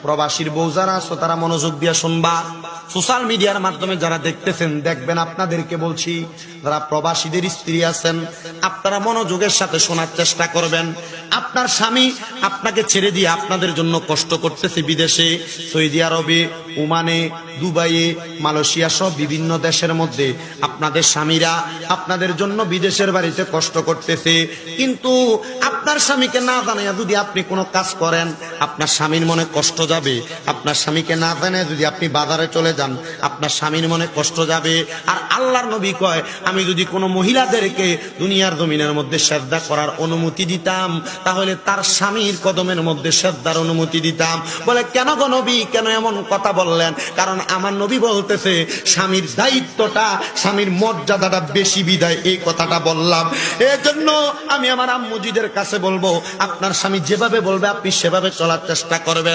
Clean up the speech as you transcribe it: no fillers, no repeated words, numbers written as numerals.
প্রবাসীর বউ যারা আছো তারা মনোযোগ দিয়ে শুনবা। সোশ্যাল মিডিয়ার মাধ্যমে যারা দেখতেছেন দেখবেন, আপনাদেরকে বলছি, যারা প্রবাসীদের স্ত্রী আছেন আপনারা মনোযোগের সাথে শোনার চেষ্টা করবেন। আপনার স্বামী আপনাকে ছেড়ে দিয়ে আপনাদের জন্য কষ্ট করতেছে বিদেশে, সৌদি আরবে, ওমানে, দুবাইয়ে, মালয়েশিয়া সহ বিভিন্ন দেশের মধ্যে আপনাদের স্বামীরা আপনাদের জন্য বিদেশের বাড়িতে কষ্ট করতেছে। কিন্তু আপনার স্বামীকে না জানাইয়া যদি আপনি কোনো কাজ করেন আপনার স্বামীর মনে কষ্ট যাবে। আপনার স্বামীকে না জানাইয়া যদি আপনি বাজারে চলে যান আপনার স্বামীর মনে কষ্ট যাবে। আর আল্লাহর নবী কয়, আমি যদি কোনো মহিলাদেরকে দুনিয়ার জমিনের মধ্যে সেজদা করার অনুমতি দিতাম তাহলে তার স্বামীর কদমের মধ্যে সেজদার অনুমতি দিতাম। বলে কেন গো নবী, কেন এমন কথা বললেন? কারণ আমার নবী বলতেছে স্বামীর দায়িত্বটা, স্বামীর মর্যাদাটা বেশি বিদায় এই কথাটা বললাম। এজন্য আমি আমার আম্মুজিদের কাছে বলবো, আপনার স্বামী যেভাবে বলবে আপনি সেভাবে চলার চেষ্টা করবেন।